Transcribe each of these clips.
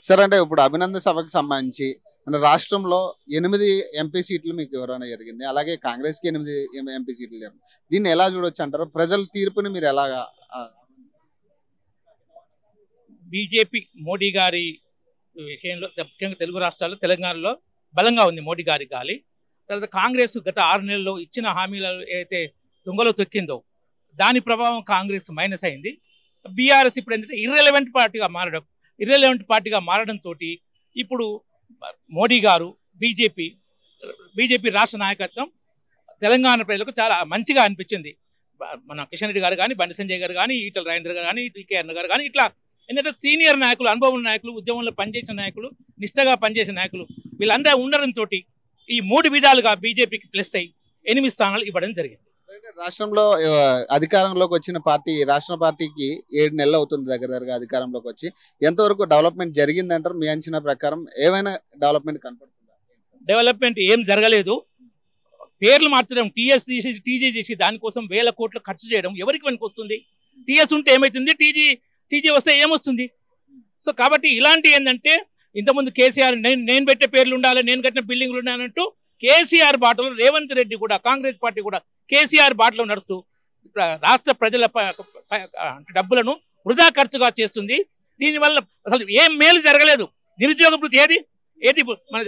Sir అంటే ఇప్పుడు అభినందన సభకు సంబంధించి మన రాష్ట్రంలో 8 ఎంపీ సీట్లు మీకు ఎవరైనా జరిగింది, అలాగే కాంగ్రెస్ కి 8 ఎంపీ సీట్లు జరిగింది. దీన్ని ఎలా చూడొచ్చు అంటారు? ప్రజల తీర్పుని మీరు ఎలాగా? బీజేపీ మోడీ గారి విషయంలో ముఖ్యంగా తెలుగు రాష్ట్రాల్లో తెలంగాణలో బలంగా ఉంది మోడీ గారి గాలి. తర్వాత కాంగ్రెస్ గత 6 నెలల్లో ఇచ్చిన హామీలు ఏదైతే దొంగలో తొక్కిందో దాని ప్రభావం కాంగ్రెస్ మైనస్ అయింది. బీఆర్ఎస్ ఇప్పుడు ఏంటంటే ఇర్రెలవెంట్ పార్టీగా మారడంతో ఇప్పుడు మోడీ గారు బీజేపీ రాష్ట్ర నాయకత్వం తెలంగాణ ప్రజలకు చాలా మంచిగా అనిపించింది. మన కిషన్ రెడ్డి గారు కానీ, బండి సంజయ్ గారు కానీ, ఈటల రాజేంద్ర గారు కానీ, టీకే అన్న గారు కానీ, ఇట్లా ఎందుకంటే సీనియర్ నాయకులు, అనుభవం నాయకులు, ఉద్యమంలో పనిచేసిన నాయకులు, నిష్టగా పనిచేసిన నాయకులు వీళ్ళందరూ ఉండడంతో ఈ 3 విధాలుగా బీజేపీకి ప్లస్ అయ్యి 8 స్థానాలు ఇవ్వడం జరిగింది. రాష్ట్రంలో అధికారంలోకి వచ్చిన పార్టీ, రాష్ట్ర పార్టీకి 7 నెలలు అవుతుంది దగ్గరగా అధికారంలోకి వచ్చి. ఎంతవరకు డెవలప్మెంట్ జరిగిందంటారు మీ అంచనా ప్రకారం? ఏమైనా డెవలప్మెంట్ కనపడుతుందా? డెవలప్మెంట్ ఏం జరగలేదు. పేర్లు మార్చడం, టీఎస్ చేసి టీజీ చేసి దానికోసం 1000 కోట్లు ఖర్చు చేయడం ఎవరికి పనికి వస్తుంది? టీఎస్ ఉంటే ఏమవుతుంది, టీజీ వస్తే ఏమొస్తుంది? సో కాబట్టి ఇలాంటి ఏంటంటే ఇంతకుముందు కేసీఆర్ నేను పెట్టే పేర్లు ఉండాలి, నేను కట్టిన బిల్డింగ్లు ఉండాలంటూ కేసీఆర్ బాటలో రేవంత్ రెడ్డి కూడా, కాంగ్రెస్ పార్టీ కూడా కేసీఆర్ బాటలో నడుస్తూ రాష్ట్ర ప్రజల డబ్బులను వృధా ఖర్చుగా చేస్తుంది. దీనివల్ల అసలు ఏం మేలు జరగలేదు. నిరుద్యోగ వృత్తి ఏది మన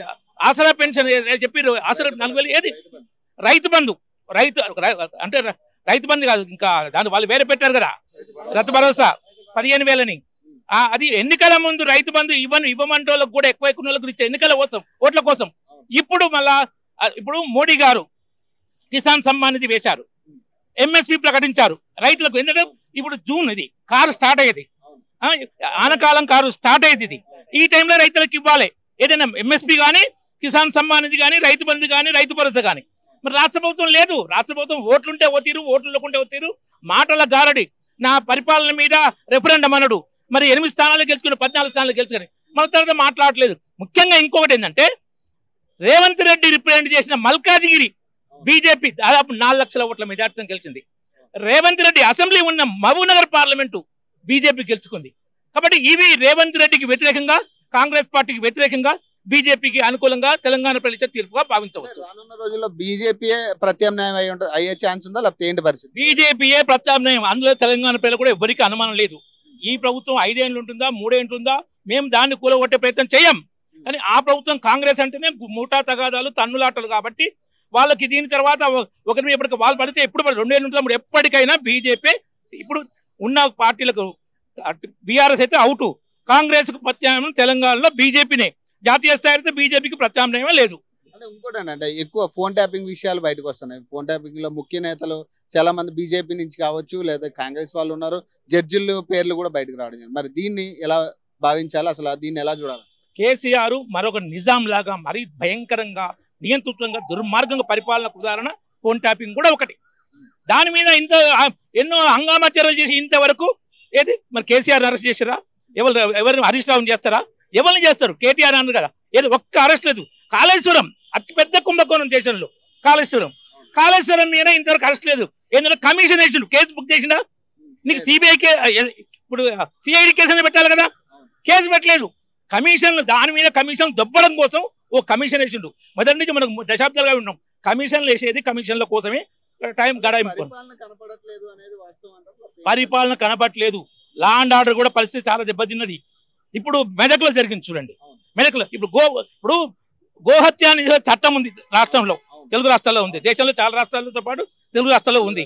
ఆసరా పెన్షన్ చెప్పారు, ఆసరా 4000 ఏది, రైతు బంధు అంటే రైతు బంధు కాదు, ఇంకా దాని వాళ్ళు వేరే పెట్టారు కదా, రైతు భరోసా 15,000 అది ఎన్నికల ముందు రైతు బంధు ఇవ్వమంటే వాళ్ళకి కూడా ఎక్కువ వాళ్ళకి ఇచ్చే ఎన్నికల కోసం, ఓట్ల కోసం. ఇప్పుడు మోడీ గారు కిసాన్ సమ్మాన్ నిధి వేశారు, ఎంఎస్పి ప్రకటించారు రైతులకు. ఎందుకంటే ఇప్పుడు జూన్ ఇది కారు స్టార్ట్ అయ్యేది, ఆనకాలం కారు స్టార్ట్ అయ్యేది. ఇది ఈ టైంలో రైతులకు ఇవ్వాలి ఏదైనా ఎంఎస్పి కానీ, కిసాన్ సమ్మాన్ నిధి కానీ, రైతు బంధు కానీ, రైతు భరోసా కానీ. మరి రాష్ట్ర ప్రభుత్వం లేదు. రాష్ట్ర ప్రభుత్వం ఓట్లుంటే ఓతీరు, ఓట్లు లేకుంటే ఓతీరు, మాటల గారడి. నా పరిపాలన మీద రెఫరెండం అనడు. మరి 8 స్థానాలు గెలుచుకుని 14 స్థానాలు గెలుచుకుని మన తర్వాత మాట్లాడలేదు. ముఖ్యంగా ఇంకొకటి ఏంటంటే రేవంత్ రెడ్డి రిప్రజెంట్ చేసిన మల్కాజిగిరి బీజేపీ దాదాపు 4 లక్షల ఓట్ల మెజార్టీతో గెలిచింది. రేవంత్ రెడ్డి అసెంబ్లీ ఉన్న మహబూబ్నగర్ పార్లమెంటు బీజేపీ గెలుచుకుంది. కాబట్టి ఇవి రేవంత్ రెడ్డికి వ్యతిరేకంగా, కాంగ్రెస్ పార్టీకి వ్యతిరేకంగా, బీజేపీకి అనుకూలంగా తెలంగాణ ప్రజల తీర్పుగా భావించవచ్చు. రానున్న రోజుల్లో బీజేపీయే ప్రత్యామ్నాయం అయ్యే ఛాన్స్ ఉందా, లేకపోతే ఏంటి పరిస్థితి? బీజేపీయే ప్రత్యామ్నాయం. అందులో తెలంగాణ ప్రజలు కూడా ఎవరికి అనుమానం లేదు. ఈ ప్రభుత్వం 5 ఏళ్ళు ఉంటుందా, 3 ఏళ్ళు ఉంటుందా, మేము దాన్ని కూలగొట్టే ప్రయత్నం చేయం. కానీ ఆ ప్రభుత్వం కాంగ్రెస్ అంటేనే మూటా తగాదాలు, తన్నులాటలు. కాబట్టి వాళ్ళకి దీని తర్వాత ఒకరి ఎప్పటికీ వాళ్ళు పడితే ఎప్పుడు 2 ఏళ్ళు ఉంటుంది. ఎప్పటికైనా బీజేపీ ఇప్పుడు ఉన్న పార్టీలకు, బీఆర్ఎస్ అయితే అవుట్, కాంగ్రెస్ కు ప్రత్యామ్నాయం తెలంగాణలో బీజేపీనే. జాతీయ స్థాయి అయితే బీజేపీకి ప్రత్యామ్నాయమే లేదు. అంటే ఇంకోటి అంటే ఎక్కువ ఫోన్ ట్యాపింగ్ విషయాలు బయటకు వస్తున్నాయి. ఫోన్ ట్యాపింగ్ లో ముఖ్య నేతలు చాలా మంది బీజేపీ నుంచి కావచ్చు, లేదా కాంగ్రెస్ వాళ్ళు ఉన్నారు, జడ్జిల పేర్లు కూడా బయటకు రావడం. మరి దీన్ని ఎలా భావించాలి, అసలు దీన్ని ఎలా చూడాలి? కేసీఆర్ మరొక నిజాం లాగా మరీ భయంకరంగా, నియంతృత్వంగా, దుర్మార్గంగా పరిపాలన ఉదాహరణ ఫోన్ ట్యాపింగ్ కూడా ఒకటి. దాని మీద ఎన్నో హంగామా చర్యలు చేసి ఇంతవరకు ఏది మరి కేసీఆర్ అరెస్ట్ చేశారా? ఎవరిని హరీష్ రావుని చేస్తారా? ఎవరిని చేస్తారు? కేటీఆర్ అన్నారు కదా, ఏది ఒక్క అరెస్ట్ లేదు. కాళేశ్వరం అతిపెద్ద కుంభకోణం దేశంలో, కాళేశ్వరం మీద ఇంతవరకు అరెస్ట్ లేదు. ఏంటంటే కమిషన్ వేసిండు, కేసు బుక్ చేసిందా? నీకు సిబిఐ ఇప్పుడు సిఐడి కేసు పెట్టాలి కదా, కేసు పెట్టలేదు. కమిషన్లు దాని మీద కమిషన్ దొబ్బడం కోసం ఓ కమిషన్ వేసిండు. మొదటి నుంచి మనకు దశాబ్దాలుగా ఉన్నాం కమిషన్లు వేసేది, కమిషన్ల కోసమే టైం గడాయింపు. పరిపాలన కనపట్లేదు. లా అండ్ ఆర్డర్ కూడా పరిస్థితి చాలా దెబ్బతిన్నది. ఇప్పుడు మెదక్లో జరిగింది చూడండి. మెదక్లో ఇప్పుడు గోహత్య నిషేధ చట్టం ఉంది రాష్ట్రంలో, తెలుగు రాష్ట్రాల్లో ఉంది, దేశంలో చాలా రాష్ట్రాలతో పాటు తెలుగు రాష్ట్రాల్లో ఉంది.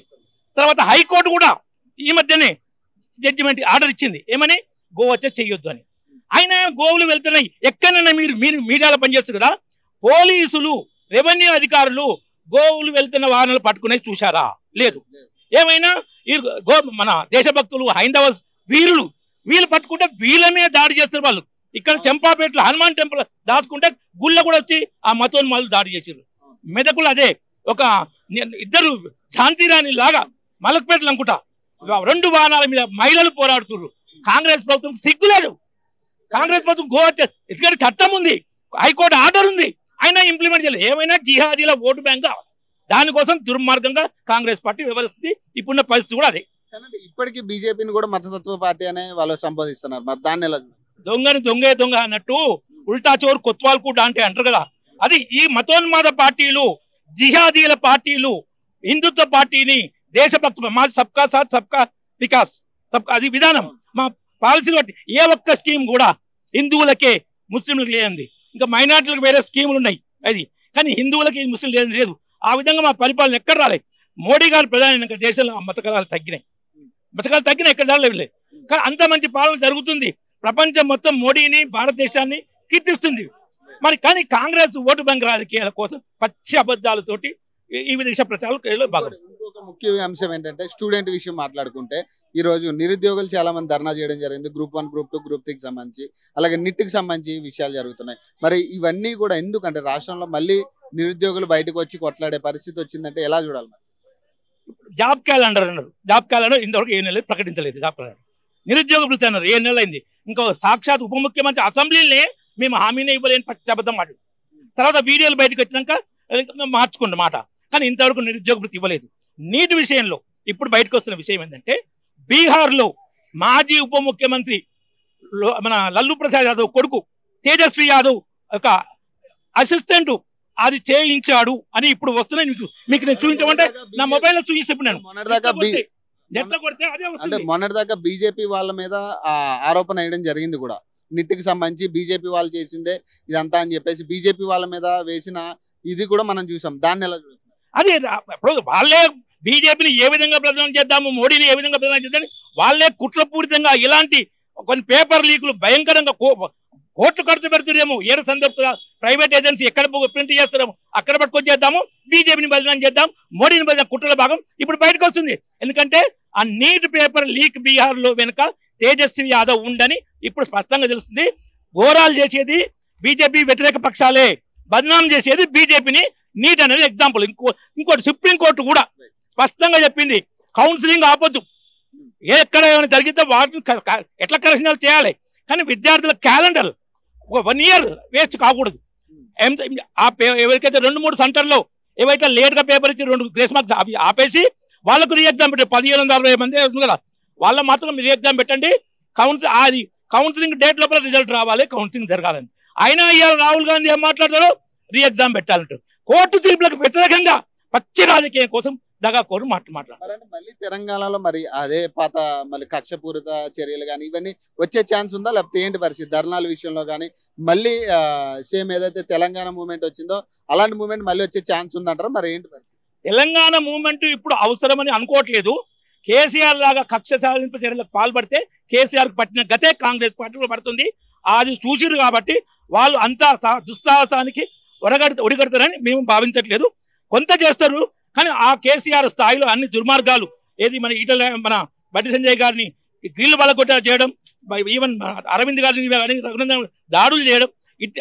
తర్వాత హైకోర్టు కూడా ఈ మధ్యనే జడ్జిమెంట్ ఆర్డర్ ఇచ్చింది, ఏమని? గోహత్య చెయ్యొద్దు అని. అయినా గోవులు వెళ్తున్నాయి. ఎక్కడైనా మీరు మీడియాలో పనిచేస్తారు కదా, పోలీసులు, రెవెన్యూ అధికారులు గోవులు వెళ్తున్న వాహనాలు పట్టుకునే చూశారా? లేదు. ఏమైనా మన దేశభక్తులు, హైందవ వీళ్ళు పట్టుకుంటే వీళ్ళ మీద దాడి చేస్తారు వాళ్ళు. ఇక్కడ చెంపాపేటలో హనుమాన్ టెంపుల్ దాచుకుంటే గుళ్ళ కూడా వచ్చి ఆ మతోన్మాలు దాడి చేసారు. మెదకులు అదే, ఒక 2 శాంతిరాణి లాగా మలక్పేటలు అనుకుంటా 2 వాహనాల మీద మహిళలు పోరాడుతున్నారు. కాంగ్రెస్ ప్రభుత్వం సిగ్గులేదు. కాంగ్రెస్ ప్రభుత్వం గోహత్య ఎందుకంటే చట్టం ఉంది, హైకోర్టు ఆర్డర్ ఉంది, అయినా ఇంప్లిమెంట్ చేయలేదు. ఏమైనా జిహాదీల ఓటు బ్యాంక్ కావాలి. దానికోసం దుర్మార్గంగా కాంగ్రెస్ పార్టీ వ్యవహరిస్తుంది. ఇప్పుడున్న పరిస్థితి కూడా అదే. ఇప్పటికీ బీజేపీని కూడా మతతత్వ పార్టీ అనే వాళ్ళు సంబోధిస్తున్నారు. మరి దాన్ని ఎలా? దొంగని దొంగే దొంగ అన్నట్టు ఉల్టా చోరు కొత్వాల్ కూడా అంటే అంటారు కదా. అది ఈ మతోన్మాద పార్టీలు, జిహాదీల పార్టీలు హిందుత్వ పార్టీని దేశభక్తి మా సబ్కా సాత్ సబ్కా వికాస్ అది విధానం, మా పాలసీ బట్టి ఏ ఒక్క స్కీమ్ కూడా హిందువులకే ముస్లింలకు లేదండి. ఇంకా మైనార్టీలకు వేరే స్కీములు ఉన్నాయి అది, కానీ హిందువులకి ముస్లిం లేదు. ఆ విధంగా మా పరిపాలన ఎక్కడ రాలేదు. మోడీ గారు ప్రధాని దేశంలో మతకాలు తగ్గినాయి ఎక్కడ రాలేదు. కానీ అంత మంచి పాలన జరుగుతుంది. ప్రపంచం మొత్తం మోడీని భారతదేశాన్ని కీర్తిస్తుంది. మరి కానీ కాంగ్రెస్ ఓటు బ్యాంక్ రాజకీయాల కోసం పచ్చి అబద్ధాలతోటి ఈ విధ ప్రచారాలు భాగం. ఇంకొక ముఖ్య అంశం ఏంటంటే స్టూడెంట్ విషయం మాట్లాడుకుంటే ఈ రోజు నిరుద్యోగులు చాలా మంది ధర్నా చేయడం జరిగింది. గ్రూప్ 1, గ్రూప్ 2, గ్రూప్ 3కి సంబంధించి, అలాగే నీట్కి సంబంధించి విషయాలు జరుగుతున్నాయి. మరి ఇవన్నీ కూడా ఎందుకంటే రాష్ట్రంలో మళ్ళీ నిరుద్యోగులు బయటకు వచ్చి కొట్లాడే పరిస్థితి వచ్చిందంటే ఎలా చూడాలి? జాబ్ క్యాలెండర్ అన్నారు. జాబ్ క్యాలెండర్ ఇంతవరకు 7 నెలలు ప్రకటించలేదు. జాబ్ క్యాలెండర్ నిరుద్యోగ వృత్తి అన్నారు. 7 నెలలు అయింది. ఇంకో సాక్షాత్ ఉప ముఖ్యమంత్రి అసెంబ్లీనే మేము హామీనే ఇవ్వలేని పచ్చి అబద్ధం మాట. తర్వాత వీడియోలు బయటకు వచ్చినాక మార్చుకున్న మాట. కానీ ఇంతవరకు నిరుద్యోగ వృత్తి ఇవ్వలేదు. నీటి విషయంలో ఇప్పుడు బయటకు వస్తున్న విషయం ఏంటంటే బీహార్లో మాజీ ఉప ముఖ్యమంత్రి మన లల్లు ప్రసాద్ యాదవ్ కొడుకు తేజస్వి యాదవ్ ఒక అసిస్టెంట్ అది చేయించాడు అని ఇప్పుడు వస్తున్నాయి. మీకు నేను చూపించమంటే నా మొబైల్లో చూపిస్తే అంటే మొన్నటిదాకా బీజేపీ వాళ్ళ మీద ఆరోపణ వేయడం జరిగింది కూడా. నిట్కి సంబంధించి బీజేపీ వాళ్ళు చేసిందే ఇదంతా అని చెప్పేసి బీజేపీ వాళ్ళ మీద వేసిన ఇది కూడా మనం చూసాం. దాన్ని ఎలా చూస్తాం? అదే ఇప్పుడు వాళ్ళే బీజేపీని ఏ విధంగా ప్రధానం చేద్దాము, మోడీని ఏ విధంగా ప్రధానం చేద్దామని వాళ్ళే కుట్రపూరితంగా ఇలాంటి కొన్ని పేపర్ లీకులు భయంకరంగా కోట్లు ఖర్చు పెడుతున్నారేమో. ఏడు సందర్భంగా ప్రైవేట్ ఏజెన్సీ ఎక్కడ ప్రింట్ చేస్తారేమో అక్కడ పట్టుకొని చేద్దాము, బీజేపీని బదనాం చేద్దాం, మోడీని బదనాం కుట్రల భాగం ఇప్పుడు బయటకు వస్తుంది. ఎందుకంటే ఆ నీట్ పేపర్ లీక్ బీహార్లో వెనుక తేజస్వి యాదవ్ ఉండని ఇప్పుడు స్పష్టంగా తెలుస్తుంది. ఘోరాలు చేసేది బీజేపీ వ్యతిరేక పక్షాలే, బదనాం చేసేది బీజేపీని. నీట్ అనేది ఎగ్జాంపుల్. ఇంకోటి సుప్రీంకోర్టు కూడా స్పష్టంగా చెప్పింది, కౌన్సిలింగ్ ఆపొద్దు. ఎక్కడ ఏమైనా జరిగితే వాటిని ఎట్లా కరెక్షన్లు చేయాలి, కానీ విద్యార్థుల క్యాలెండర్ ఒక 1 year వేస్ట్ కాకూడదు. ఎవరికైతే 2-3 సెంటర్లో ఏవైతే లేట్గా పేపర్ ఇచ్చి 2 గ్రేస్ మార్క్స్ అవి ఆపేసి వాళ్ళకు రీ ఎగ్జామ్ పెట్టండి. 1760 మంది ఉంది కదా, వాళ్ళ మాత్రం రీ ఎగ్జామ్ పెట్టండి. అది కౌన్సిలింగ్ డేట్ లోపల రిజల్ట్ రావాలి, కౌన్సిలింగ్ జరగాలని. అయినా ఇవాళ రాహుల్ గాంధీ ఏం మాట్లాడతారో రీ ఎగ్జామ్ పెట్టాలంటారు. కోర్టు తీర్పులకు వ్యతిరేకంగా పచ్చి రాజకీయం కోసం దగాకోరు మాట్లాడారు. మళ్ళీ తెలంగాణలో మరి అదే పాత మళ్ళీ కక్షపూరిత చర్యలు కానీ ఇవన్నీ వచ్చే ఛాన్స్ ఉందా, లేకపోతే ఏంటి పరిస్థితి? ధర్నాల విషయంలో కానీ మళ్ళీ సేమ్ ఏదైతే తెలంగాణ మూవ్మెంట్ వచ్చిందో అలాంటి మూవ్మెంట్ మళ్ళీ వచ్చే ఛాన్స్ ఉందంటారా? మరి ఏంటి పరిస్థితి? తెలంగాణ మూవ్మెంట్ ఇప్పుడు అవసరమని అనుకోవట్లేదు. కేసీఆర్ లాగా కక్ష సాధింపు చర్యలకు పాల్పడితే కేసీఆర్కి పట్టిన గతే కాంగ్రెస్ పార్టీలో పడుతుంది. అది చూసిరు కాబట్టి వాళ్ళు అంతా దుస్సాహసానికి ఒడిగడతారని మేము భావించట్లేదు. కొంత చేస్తారు, కానీ ఆ కేసీఆర్ స్థాయిలో అన్ని దుర్మార్గాలు ఏది మన బండి సంజయ్ గారిని గ్రిల్ బలగొట్ట చేయడం, ఈవెన్ అరవింద్ గారిని రఘునందన్ దాడులు చేయడం,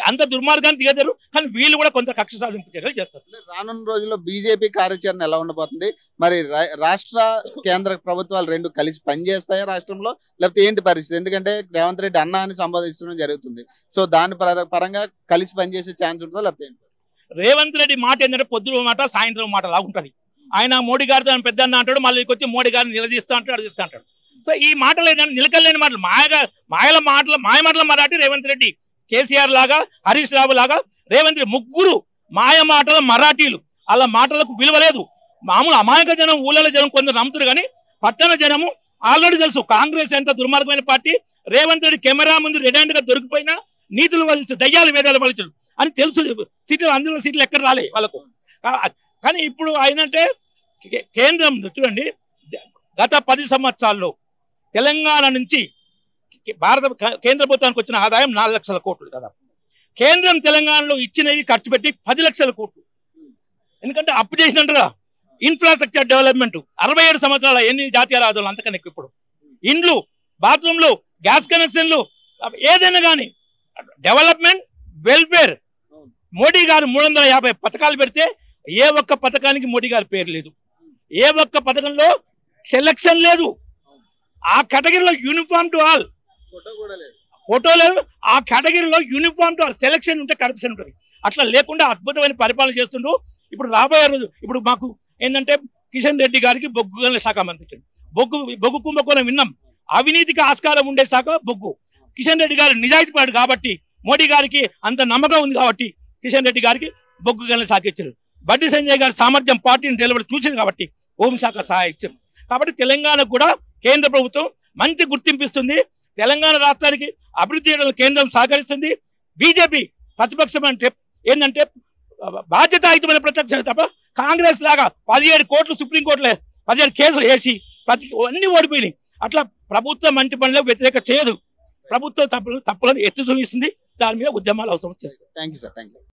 అంత దుర్మార్గాన్ని దిగతారు. కానీ వీళ్ళు కూడా కొంత కక్ష సాధింపు చర్యలు చేస్తారు. రానున్న రోజుల్లో బీజేపీ కార్యాచరణ ఎలా ఉండబోతుంది? మరి రాష్ట్ర కేంద్ర ప్రభుత్వాలు రెండు కలిసి పనిచేస్తాయా రాష్ట్రంలో, లేకపోతే ఏంటి పరిస్థితి? ఎందుకంటే రేవంత్ రెడ్డి అన్న అని సంబోధించడం జరుగుతుంది. సో దాని పరంగా కలిసి పనిచేసే ఛాన్స్ ఉంటుందో లేకపోతే ఏంటి? రేవంత్ రెడ్డి మాట ఏంటంటే పొద్దున మాట సాయంత్రం మాట లాగుంటుంది. ఆయన మోడీ గారితో పెద్ద అన్న అంటాడు, మళ్ళీ వచ్చి మోడీ గారిని నిలదీస్తా అంటాడు, అడిగిస్తా అంటాడు. సో ఈ మాటలు ఏంటంటే నిలకలేని మాటలు, మాయ మాటలు మరాఠీ రేవంత్ రెడ్డి. కేసీఆర్ లాగా, హరీష్ రావు లాగా రేవంత్ రెడ్డి ముగ్గురు మాయ మాటల మరాఠీలు. అలా మాటలకు విలువలేదు. మామూలు అమాయక జనం, ఊళ్ళలో జనం కొందరు నమ్ముతారు, కానీ పట్టణ జనము ఆల్రెడీ తెలుసు కాంగ్రెస్ ఎంత దుర్మార్గమైన పార్టీ. రేవంత్ రెడ్డి కెమెరా ముందు రెడ్ హ్యాండ్ గా దొరికిపోయినా నీతులు వలిస్తూ దయ్యాలు వేదాలు వలిచడు అని తెలుసు. సీట్లు అందులో సీట్లు ఎక్కడ రాలే వాళ్ళకు. కానీ ఇప్పుడు అయినంటే కేంద్రం చూడండి, గత 10 సంవత్సరాల్లో తెలంగాణ నుంచి భారత కేంద్ర ప్రభుత్వానికి వచ్చిన ఆదాయం 4 లక్షల కోట్లు కదా. కేంద్రం తెలంగాణలో ఇచ్చినవి ఖర్చు పెట్టి 10 లక్షల కోట్లు. ఎందుకంటే అప్పు చేసినట్టుగా ఇన్ఫ్రాస్ట్రక్చర్ డెవలప్మెంట్ 67 సంవత్సరాల ఎన్ని జాతీయ రాజధానులు అంతకన్నా ఎక్కువ. ఇప్పుడు ఇండ్లు, బాత్రూమ్లు, గ్యాస్ కనెక్షన్లు, ఏదైనా కానీ డెవలప్మెంట్, వెల్ఫేర్. మోడీ గారు 350 పథకాలు పెడితే ఏ ఒక్క పథకానికి మోడీ గారి పేరు లేదు. ఏ ఒక్క పథకంలో సెలక్షన్ లేదు. ఆ కేటగిరీలో యూనిఫామ్ టు ఆల్, ఫోటో లేదు. ఆ కేటగిరీలో యూనిఫామ్ టు ఆల్ సెలక్షన్ ఉంటే కరప్షన్ ఉంటుంది. అట్లా లేకుండా అద్భుతమైన పరిపాలన చేస్తుండ్రు. ఇప్పుడు రాబోయే రోజు ఇప్పుడు మాకు ఏంటంటే కిషన్ రెడ్డి గారికి బొగ్గు గనుల శాఖ మంత్రి. బొగ్గు కుంభకోణం విన్నాం. అవినీతికి ఆస్కారం ఉండే శాఖ బొగ్గు. కిషన్ రెడ్డి గారు నిజాయితీపడు కాబట్టి, మోడీ గారికి అంత నమ్మకం ఉంది కాబట్టి కిషన్ రెడ్డి గారికి బొగ్గు గనుల శాఖ ఇచ్చారు. బండి సంజయ్ గారి సామర్థ్యం పార్టీని నిలబడి చూసింది కాబట్టి హోంశాఖ సహాయ ఇచ్చారు. కాబట్టి తెలంగాణకు కూడా కేంద్ర ప్రభుత్వం మంచి గుర్తింపు ఇస్తుంది. తెలంగాణ రాష్ట్రానికి అభివృద్ధి చేయడంలో కేంద్రం సహకరిస్తుంది. బీజేపీ ప్రతిపక్షం అంటే ఏంటంటే బాధ్యతాయుతమైన ప్రతిపక్షం తప్ప కాంగ్రెస్ లాగా 17 కోట్లు సుప్రీంకోర్టులో 17 కేసులు వేసి అన్ని ఓడిపోయినాయి. అట్లా ప్రభుత్వం మంచి పనులకు వ్యతిరేక చేయదు. ప్రభుత్వం తప్పులను ఎత్తి చూపిస్తుంది. దాని మీద ఉద్యమాలు అవసరం. Thank you sir. Thank you.